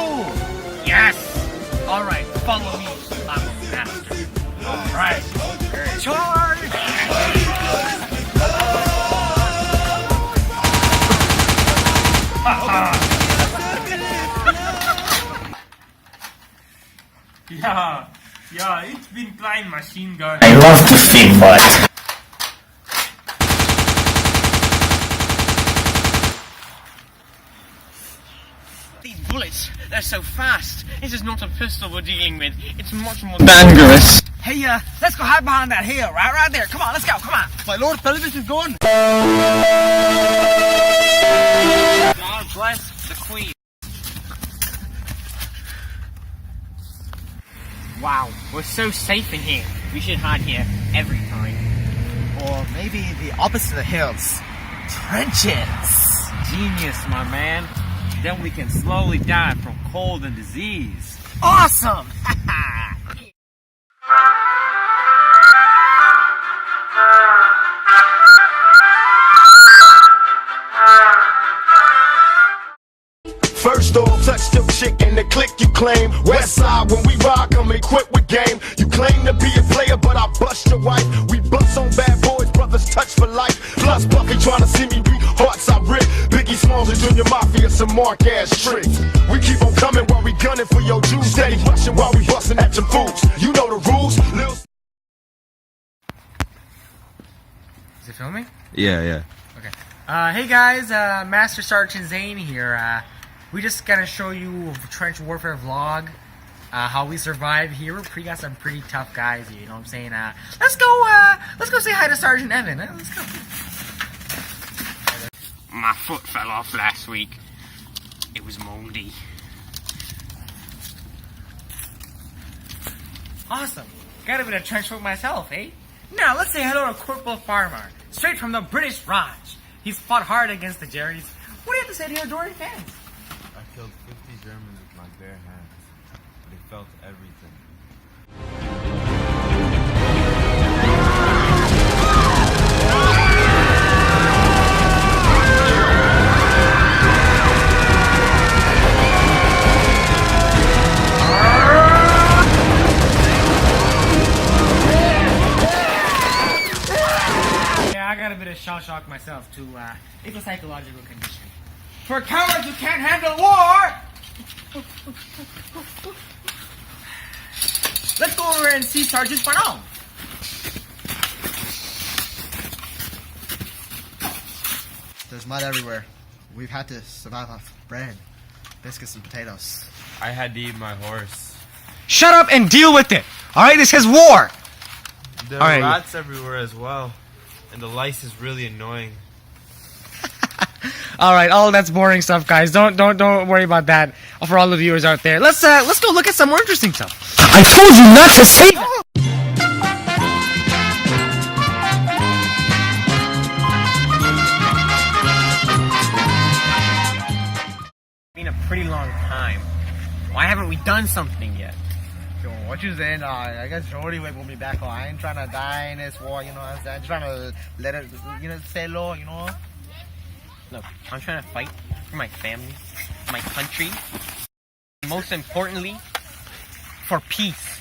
move! Yes! Alright, follow me, I'm a master. Alright, charge! Ja, ich bin klein Machine Gun. I love to see blood. These bullets, they're so fast. This is not a pistol we're dealing with. It's much more dangerous. Hey, let's go hide behind that hill, right there. Come on, let's go, come on. My lord, television's going. God bless the queen. Wow, we're so safe in here. We should hide here every time. Or maybe the opposite of the hills. Trenches. Genius, my man. Then we can slowly die from cold and disease. Awesome! First off, touch your chick and the click you claim. West side, when we rock, I'm equipped with game. You claim to be a player, but I bust your wife. We bust on bad boys, brothers touch for life. Plus Buffy trying to see me beat hearts I rip. Biggie Smalls and Junior Mafia, some mark ass tricks. We keep on coming while we gunning for your juice. Steady rushing while we busting at your fools. You know the rules, Lil. Is it filming? Yeah. Okay. Hey guys, Master Sergeant Zane here. We just gonna show you a trench warfare vlog. How we survive here. We got some pretty tough guys here, you know what I'm saying? Let's go say hi to Sergeant Evan. Let's go. My foot fell off last week. It was moldy. Awesome. Got a bit of trench foot myself, eh? Now let's say hello to Corporal Farmer, straight from the British Raj. He's fought hard against the Jerrys. What do you have to say to your adoring fans? I killed 50 Germans with my bare hands. They felt everything. Yeah, I got a bit of shell shock myself too. It's a psychological condition. For cowards who can't handle war! Let's go over and see Sergeant Barnum. There's mud everywhere. We've had to survive off bread, biscuits, and potatoes. I had to eat my horse. Shut up and deal with it! Alright, this is war! There are All right. rats everywhere as well. And the lice is really annoying. Alright, all that's boring stuff, guys. Don't worry about that. For all the viewers out there. Let's go look at some more interesting stuff. I told you not to say that! Been a pretty long time. Why haven't we done something yet? Yo, what you saying? I guess Jordy will put me back on. I ain't trying to die in this war, you know what I'm saying? I'm trying to let it, stay low, you know? Look, I'm trying to fight for my family, my country, and most importantly, for peace.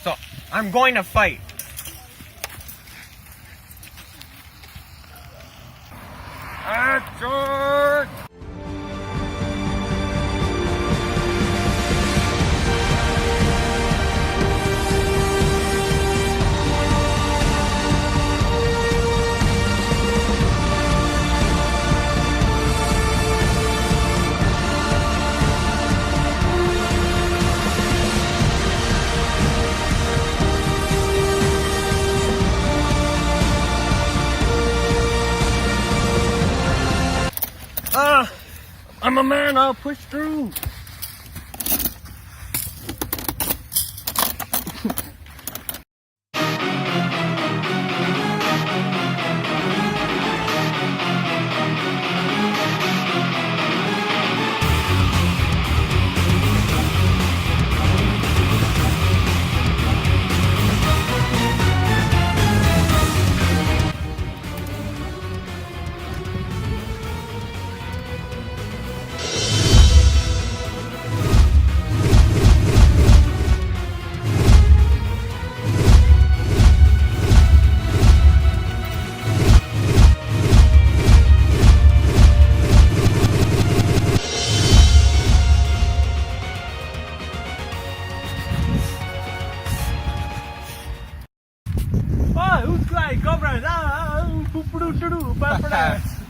So, I'm going to fight. Action! I'm a man, I'll push through.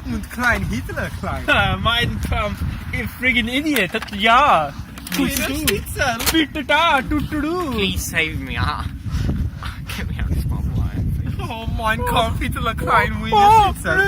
Und klein Hitler, klein. Mein Kampf, ihr friggin' idiot, ja. Bitte da, Please save me, get me out of this bubble line, please. Oh, mein Kampf, Hitler, klein, Wiener Schnitzel.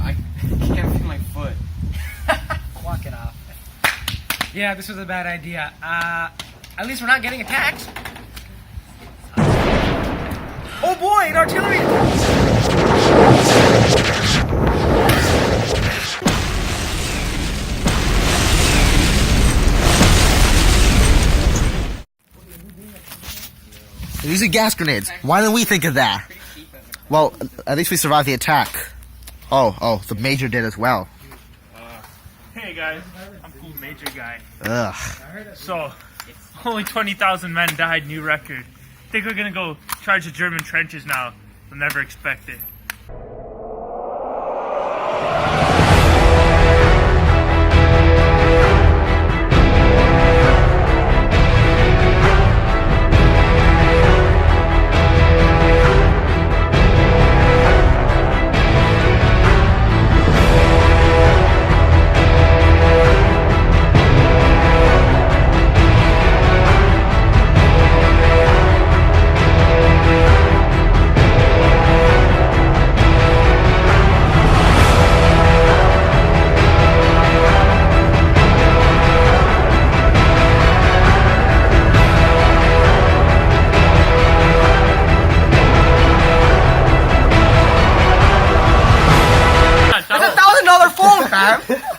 I can't feel my foot. Walk it off. Yeah, this was a bad idea. At least we're not getting attacked. Oh boy, an artillery attack! These are gas grenades. Why didn't we think of that? Well, at least we survived the attack. Oh, the major did as well. Hey guys, I'm cool major guy. Ugh. So, only 20,000 men died, new record. Think we're gonna go charge the German trenches now. They'll never expect it.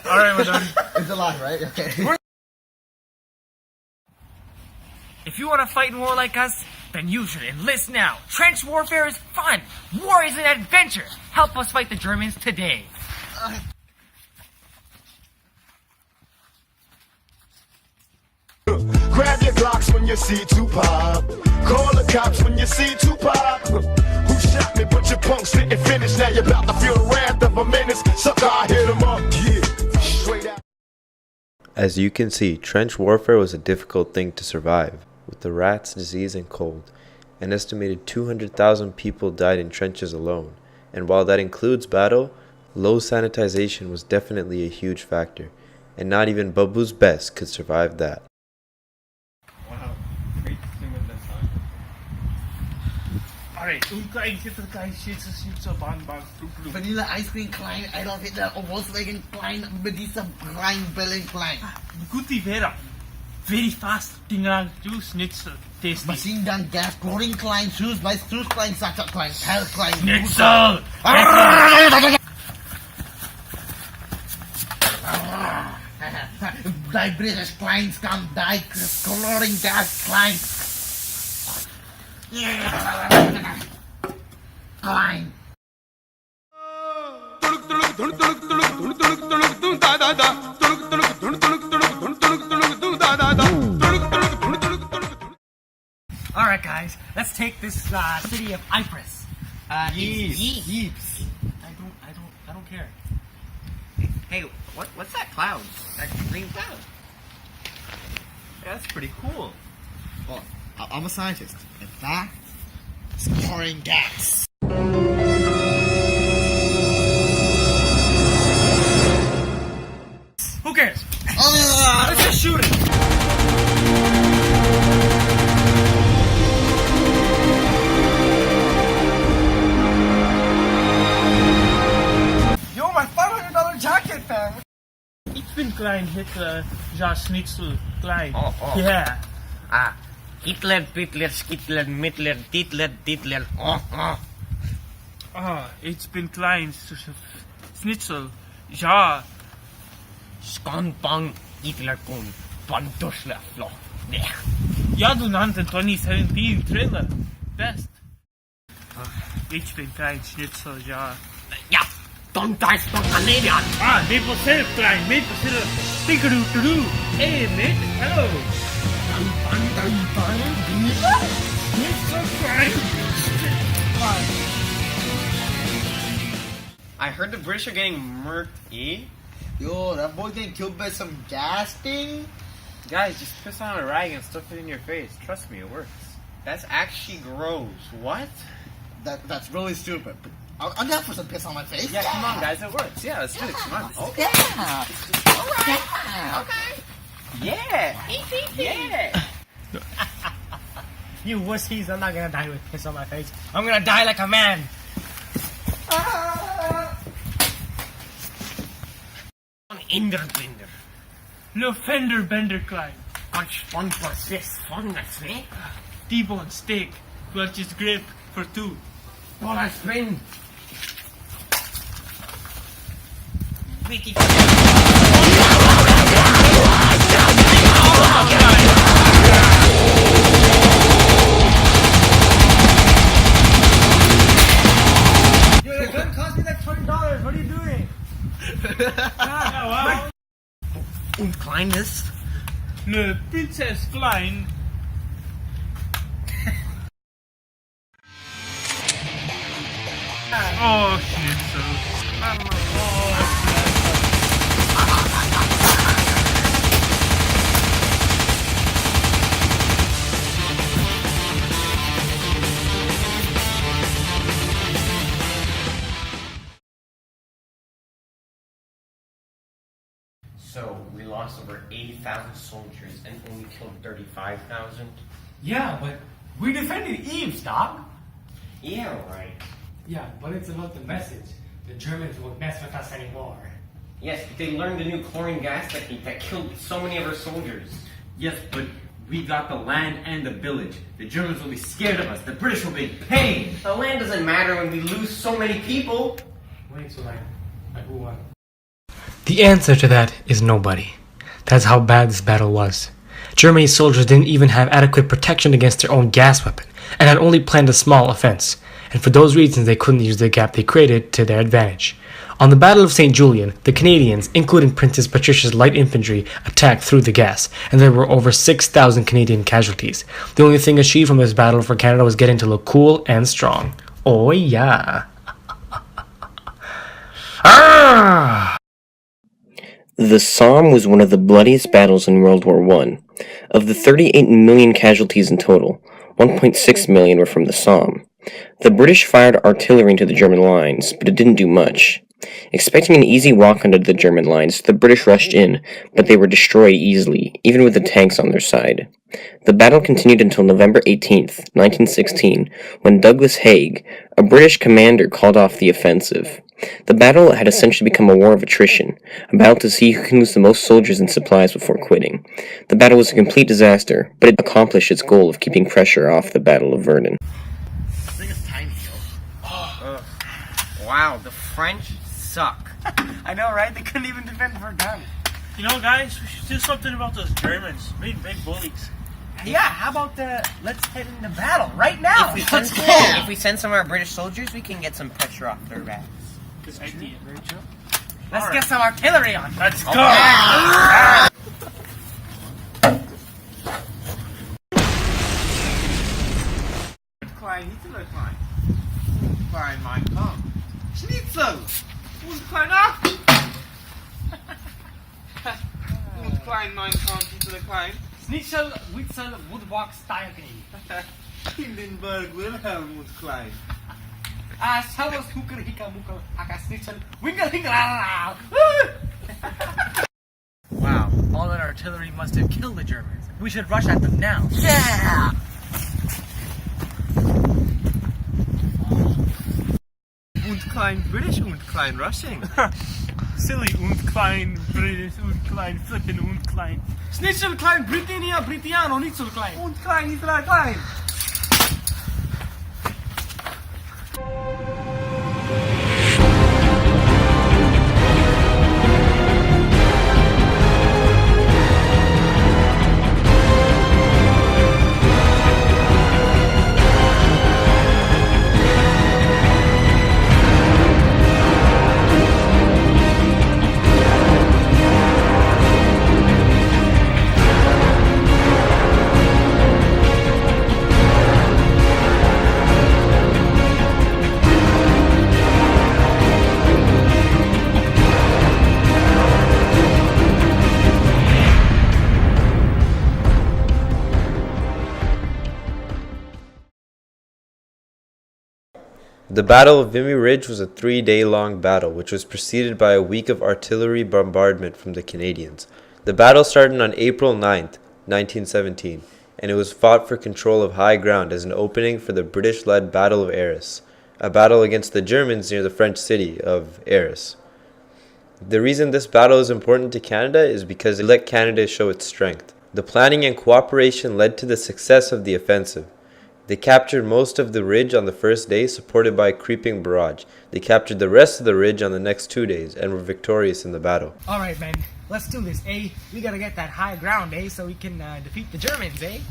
Alright, we're done. It's a lot, right? Okay. If you want to fight in war like us, then you should enlist now. Trench warfare is fun. War is an adventure. Help us fight the Germans today. Grab your Glocks when you see Tupac. Call the cops when you see Tupac. Who shot me? But your punks didn't finish. Now you're about to feel the wrath of a menace. Sucker, I hit him up. Yeah, straight out. As you can see, trench warfare was a difficult thing to survive. With the rats, disease, and cold, an estimated 200,000 people died in trenches alone. And while that includes battle, low sanitization was definitely a huge factor. And not even Babu's best could survive that. Wow, great to see with this on. Alright, klein Hitler, klein Schnitzel, Bahn, Vanilla Ice Cream klein, Adolf Hitler, Volkswagen klein, mit dieser Klein klein. Guti Vera. Very fast, Dingang, du Schnitzel, tasty. Machine gun gas, chlorine klein, shoes, my shoes klein, Sacha klein, hell klein. Schnitzel! Die British klein, scum, die chlorine gas klein. Klein. Alright guys, let's take this city of Ypres. Yeeps. I don't care. Hey, what's that cloud? That green cloud? Yeah, that's pretty cool. Well, I'm a scientist. In fact, it's chlorine gas. Who cares? Let's just shoot it. Yo, my $500 jacket, fam. Ich bin klein Hitler, ja Schnitzel, klein. Oh. Yeah. Hitler, Pitler, Skitler, Mittler, Titler, Titler. Ich bin klein Schnitzel, ja. Skonpang, Hitler, Kun, Pantuschler, Floch. Ja, du nannten 2017 Thriller. Best. Ich bin klein Schnitzel, ja. Ja, Don't die for Canadian. Ah, maple syrup, Klein. Maple syrup. Tinkeroo-doo. Hey, mate. Hello. I heard the British are getting murked, eh? Yo, that boy getting killed by some gas thing? Guys, just piss on a rag and stuff it in your face. Trust me, it works. That's actually gross. What? That's really stupid. But I'm down for some piss on my face. Yeah, come on, guys, it works. Yeah, let's do it. Come on. Okay. Yeah. Yeah. You wussies, I'm not gonna die with piss on my face. I'm gonna die like a man. Inderblinder. No fender bender, Klein. Much fun for this fun, that's me. T-bone steak. Clutches grip for two. Well, I spin. Vicky. Yo, the gun cost me like $20. What are you doing? Yeah, well. Kleines. No, Princess Klein. Oh, shit, so. So, we lost over 80,000 soldiers and only killed 35,000? Yeah, but we defended Eves, dog. Yeah, right. Yeah, but it's about the message. The Germans won't mess with us anymore. Yes, but they learned the new chlorine gas technique that killed so many of our soldiers. Yes, but we got the land and the village. The Germans will be scared of us. The British will be in pain. The land doesn't matter when we lose so many people. Wait, so like who won? The answer to that is nobody. That's how bad this battle was. Germany's soldiers didn't even have adequate protection against their own gas weapon, and had only planned a small offense, and for those reasons they couldn't use the gap they created to their advantage. On the Battle of St. Julian, the Canadians, including Princess Patricia's light infantry, attacked through the gas, and there were over 6,000 Canadian casualties. The only thing achieved from this battle for Canada was getting to look cool and strong. Oh yeah. Ah! The Somme was one of the bloodiest battles in World War I. Of the 38 million casualties in total, 1.6 million were from the Somme. The British fired artillery into the German lines, but it didn't do much. Expecting an easy walk under the German lines, the British rushed in, but they were destroyed easily, even with the tanks on their side. The battle continued until November 18th, 1916, when Douglas Haig, a British commander, called off the offensive. The battle had essentially become a war of attrition, a battle to see who can lose the most soldiers and supplies before quitting. The battle was a complete disaster, but it accomplished its goal of keeping pressure off the Battle of Verdun. I think it's tiny, yo. Wow, the French suck. I know, right? They couldn't even defend Verdun. You know, guys, we should do something about those Germans. Big bullies. Yeah, how about let's head into battle right now? If we send some of our British soldiers, we can get some pressure off their backs. Good idea. Very true. Let's get some artillery on. Let's go. Klein, Hitlerklein. Klein, mein Kampf. Schnitzel! Und klein ab! Und klein, mein Kampf, Hitlerklein. Schnitzel, Witzel, Woodwalk style game. Hindenburg, Wilhelm und klein. Salvos, Hooker, Hicka, Mucker, Aka, Schnitzel, Winkle, Hinkle. Wow, all that artillery must have killed the Germans. We should rush at them now. Yeah! Und klein British und klein Russian. Silly und klein, British und klein, flippin' und klein. Schnitzel, klein, Britannia, Britiano, Schnitzel, klein. Und klein, Hitler, klein. The Battle of Vimy Ridge was a 3-day-long battle, which was preceded by a week of artillery bombardment from the Canadians. The battle started on April 9th, 1917, and it was fought for control of high ground as an opening for the British-led Battle of Arras, a battle against the Germans near the French city of Arras. The reason this battle is important to Canada is because it let Canada show its strength. The planning and cooperation led to the success of the offensive. They captured most of the ridge on the first day, supported by a creeping barrage. They captured the rest of the ridge on the next 2 days and were victorious in the battle. Alright, man. Let's do this, eh? We gotta get that high ground, eh? So we can defeat the Germans, eh?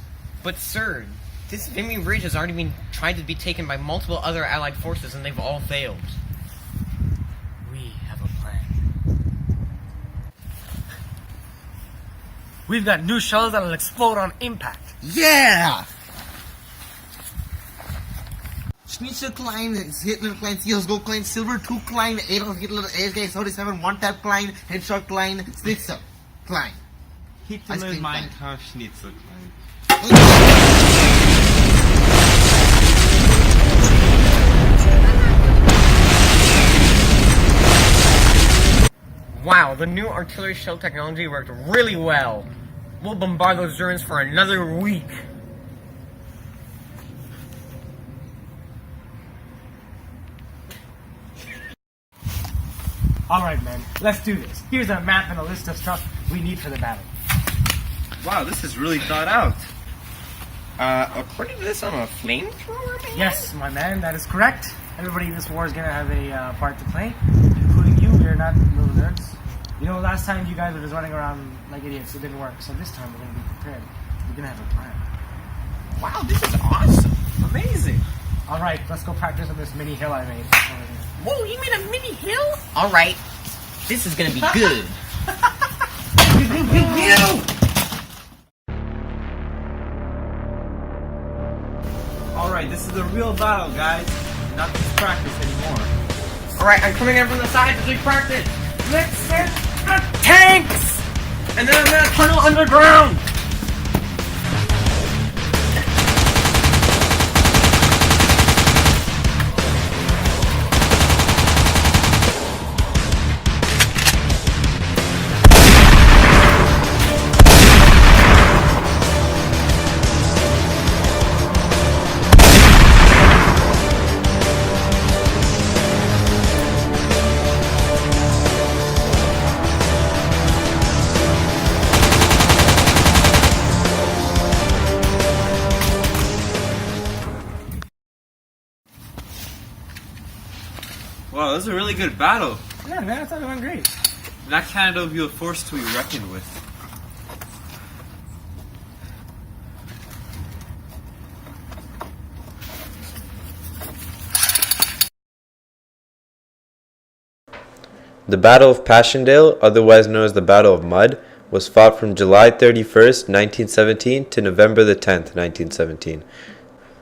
But sir, this Vimy Ridge has already been tried to be taken by multiple other Allied forces and they've all failed. We have a plan. We've got new shells that'll explode on impact. Yeah! Schnitzel Klein, Hitler Klein, CSGO Klein, Silver 2 Klein, Adolf Hitler, ASK47, One Tap Klein, Headshot Klein, Schnitzel Klein. Hitler Mein Kampf Schnitzel. Wow, the new artillery shell technology worked really well. We'll bombard those Germans for another week. Alright, man. Let's do this. Here's a map and a list of stuff we need for the battle. Wow, this is really thought out. According to this, I'm a flamethrower, man? Yes, my man, that is correct. Everybody in this war is gonna have a part to play, including you. We're not little nerds. You know, last time you guys were just running around like idiots. It didn't work. So this time we're gonna be prepared. We're gonna have a plan. Wow, this is awesome. Amazing. Alright, let's go practice on this mini hill I made over here. Whoa, you made a mini hill? Alright, this is gonna be good. Alright, this is the real battle, guys. Not just practice anymore. Alright, I'm coming in from the side as we practice. Let's set the tanks! And then I'm gonna tunnel underground! Wow, that was a really good battle. Yeah, man, I thought it went great. That Canada will be a force to be reckoned with. The Battle of Passchendaele, otherwise known as the Battle of Mud, was fought from July 31st, 1917 to November the 10th, 1917.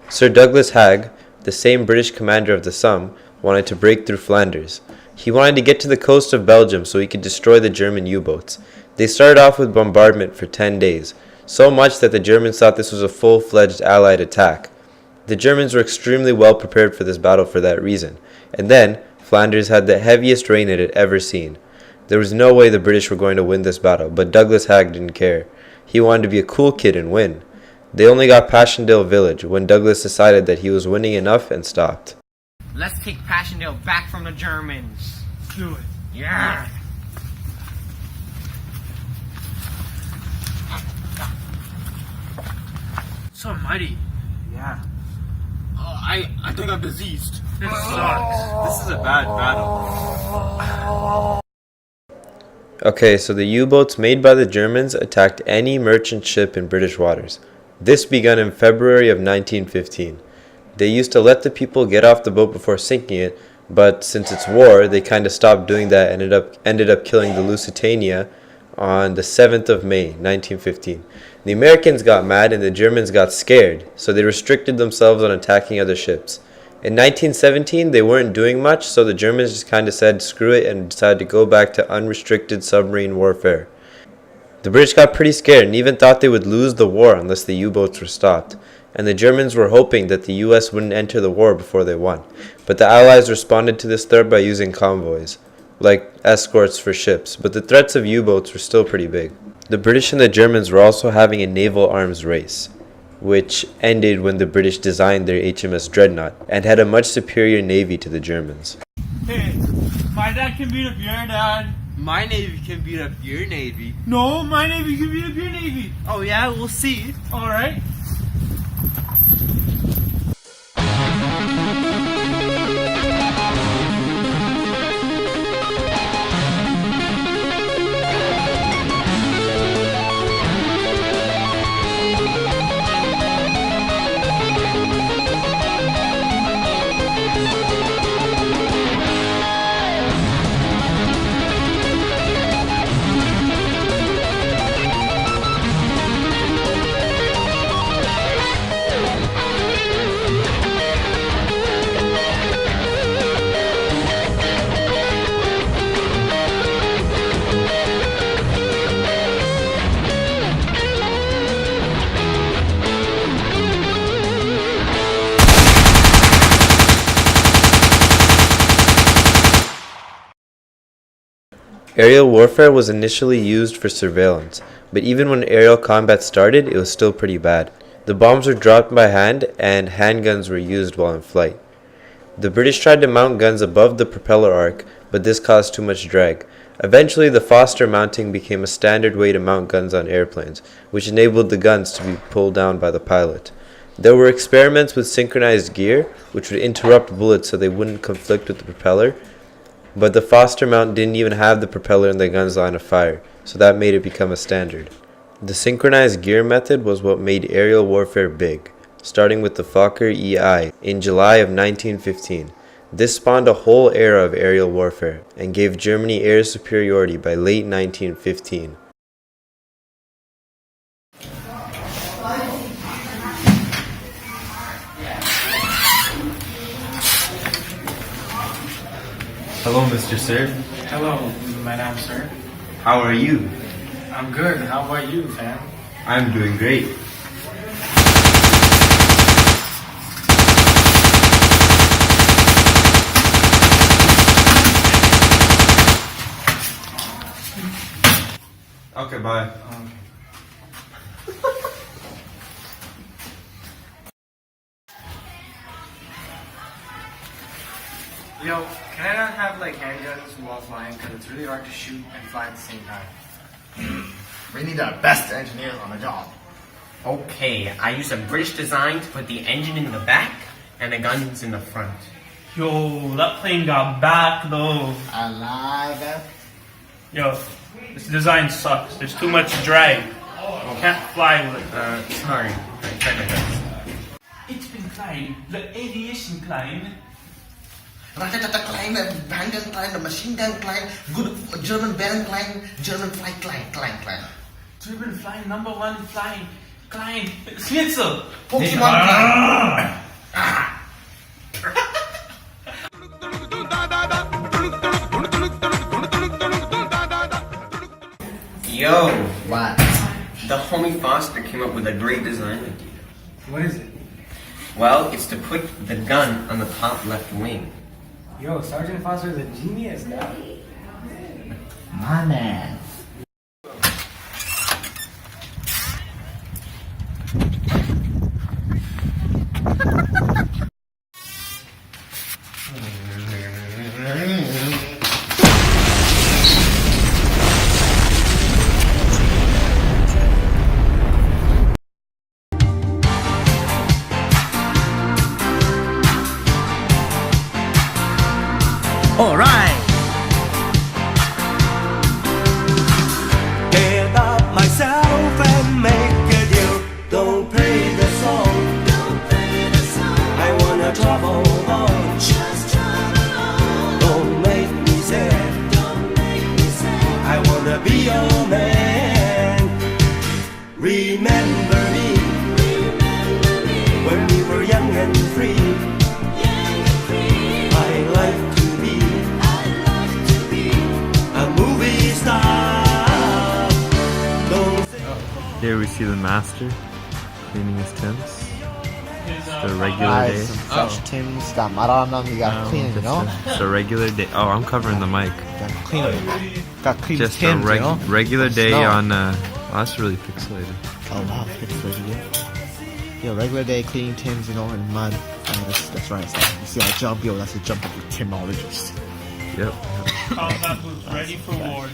Sir Douglas Haig, the same British commander of the Somme, wanted to break through Flanders. He wanted to get to the coast of Belgium so he could destroy the German U-boats. They started off with bombardment for 10 days, so much that the Germans thought this was a full-fledged Allied attack. The Germans were extremely well prepared for this battle for that reason, and then Flanders had the heaviest rain it had ever seen. There was no way the British were going to win this battle, but Douglas Haig didn't care. He wanted to be a cool kid and win. They only got Passchendaele village when Douglas decided that he was winning enough and stopped. Let's take Passchendaele back from the Germans. Let's do it. Yeah. So mighty. Yeah. I think I'm diseased. This sucks. This is a bad battle. Okay, so the U-boats made by the Germans attacked any merchant ship in British waters. This began in February of 1915. They used to let the people get off the boat before sinking it, but since it's war, they kind of stopped doing that and ended up killing the Lusitania on the 7th of May, 1915. The Americans got mad and the Germans got scared, so they restricted themselves on attacking other ships. In 1917, they weren't doing much, so the Germans just kind of said screw it and decided to go back to unrestricted submarine warfare. The British got pretty scared and even thought they would lose the war unless the U-boats were stopped. and the Germans were hoping that the US wouldn't enter the war before they won. But the Allies responded to this threat by using convoys, like escorts for ships, but the threats of U-boats were still pretty big. The British and the Germans were also having a naval arms race, which ended when the British designed their HMS Dreadnought and had a much superior navy to the Germans. Hey, my dad can beat up your dad. My navy can beat up your navy. No, my navy can beat up your navy. Oh yeah, we'll see. Alright. Aerial warfare was initially used for surveillance, but even when aerial combat started, it was still pretty bad. The bombs were dropped by hand, and handguns were used while in flight. The British tried to mount guns above the propeller arc, but this caused too much drag. Eventually, the Foster mounting became a standard way to mount guns on airplanes, which enabled the guns to be pulled down by the pilot. There were experiments with synchronized gear, which would interrupt bullets so they wouldn't conflict with the propeller, but the Foster mount didn't even have the propeller in the gun's line of fire, so that made it become a standard. The synchronized gear method was what made aerial warfare big, starting with the Fokker EI in July of 1915. This spawned a whole era of aerial warfare and gave Germany air superiority by late 1915. Hello, Mr. Sir. Hello, madam, sir. How are you? I'm good. How about you, fam? I'm doing great. Okay, bye. Yo, can I not have like handguns while flying? Because it's really hard to shoot and fly at the same time. We need the best engineers on the job. Okay, I use a British design to put the engine in the back and the guns in the front. Yo, that plane got back though. I love it. Yo, this design sucks. There's too much drag. Can't fly with it. Sorry, I tried my best. Ich bin klein, the aviation klein. Rakete klein, handgun klein, the machine gun klein, good German Baron klein, German flight klein. German flying, #1 flying, klein, Schnitzel. Pokemon klein. Yo, What? the homie Foster came up with a great design idea. What is it? Well, it's to put the gun on the top left wing. Yo, Sergeant Foster's a genius, guy. My man. Alright! Get up myself and make a deal. Don't play the song. I wanna travel on. Just travel on. Don't make me sad. I wanna be your man. Remember me when we were young and free. I like to be a movie star. Don't Here we see the master cleaning his tents. The regular day. Some fresh Tims. Got mud on them. You gotta clean it, you know? Just a regular day. Oh, I'm covering the mic. Gotta clean it. Got clean Just Tims, a you know? regular day Snow. on. Oh, that's really pixelated. Oh wow, pixelated, yeah. Yo, regular day cleaning Tims, you know, in mud. That's right. So you see I jump, yo, that's a jump of the Timologist. Yep. Combat boots ready for war now.